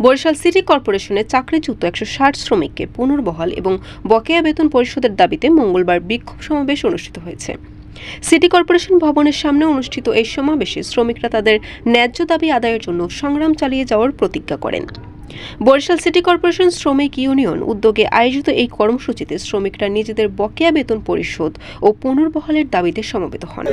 Barishal city কর্পোরেশনে চাকরিচ্যুত 160 শ্রমিককে পুনর্বহাল এবং বকেয়া বেতন পরিশোধের দাবিতে মঙ্গলবার বিক্ষোভ সমাবেশ অনুষ্ঠিত হয়েছে। সিটি কর্পোরেশন ভবনের সামনে অনুষ্ঠিত এই সমাবেশে শ্রমিকরা তাদের ন্যায্য দাবি আদায়ের জন্য সংগ্রাম চালিয়ে যাওয়ার প্রতিজ্ঞা করেন। বরিশাল সিটি কর্পোরেশন শ্রমিক ইউনিয়ন উদ্যোগে আয়োজিত এই কর্মসূচিতে শ্রমিকরা নিজেদের বকেয়া বেতন পরিশোধ ও পুনর্বহালের দাবিতে সমবেত হন।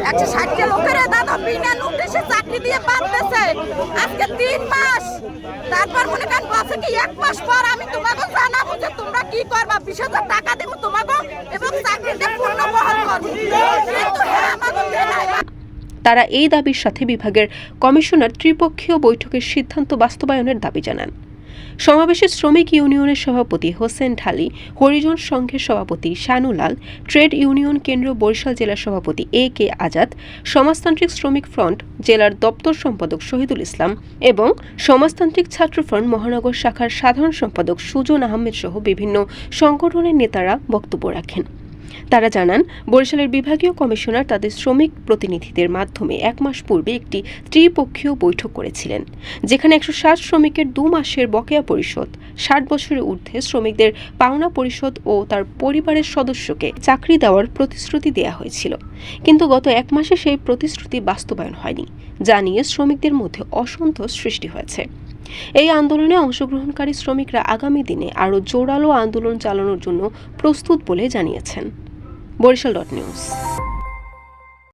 তারপর মনে করেন বসে কি এক মাস পর আমি তোমাকে জানাবো যে তোমরা কি করবা, 20,000 টাকা দেব তোমাকে এবং চাকরিতে পুনর্বহাল করব। কিন্তু তারা এই দাবির সাথে বিভাগের কমিশনার ত্রিপক্ষীয় বৈঠকের সিদ্ধান্ত বাস্তবায়নের দাবি জানান। সমাবেশে শ্রমিক ইউনিয়নের সভাপতি হোসেন ঢালি, হরিজন সংঘের সভাপতি শানুলাল, ট্রেড ইউনিয়ন কেন্দ্র বরিশাল জেলার সভাপতি AK আজাদ, সমাজতান্ত্রিক শ্রমিক ফ্রন্ট জেলার দপ্তর সম্পাদক শহীদুল ইসলাম এবং সমাজতান্ত্রিক ছাত্র ফ্রন্ট মহানগর শাখার সাধারণ সম্পাদক সুজন আহমেদ সহ বিভিন্ন সংগঠনের নেতারা বক্তব্য রাখেন। তারা জানান, বরিশালের বিভাগীয় কমিশনার তাদের শ্রমিক প্রতিনিধিদের মাধ্যমে 1 মাস পূর্বে একটি ত্রিপক্ষীয় বৈঠক করেছিলেন, যেখানে 160 শ্রমিকের 2 মাসের বকেয়া পরিশোধ, 60 বছরের ঊর্ধ্বে শ্রমিকদের পাওনা পরিশোধ ও তার পরিবারের সদস্যকে চাকরি দেওয়ার প্রতিশ্রুতি দেওয়া হয়েছিল। কিন্তু গত 1 মাসে সেই প্রতিশ্রুতি বাস্তবায়ন হয়নি, যা নিয়ে শ্রমিকদের মধ্যে অসন্তোষ সৃষ্টি হয়েছে। এই আন্দোলনে অংশগ্রহণকারী শ্রমিকরা আগামী দিনে আরও জোরালো আন্দোলন চালানোর জন্য প্রস্তুত বলে জানিয়েছেন। বরিশাল.নিউজ।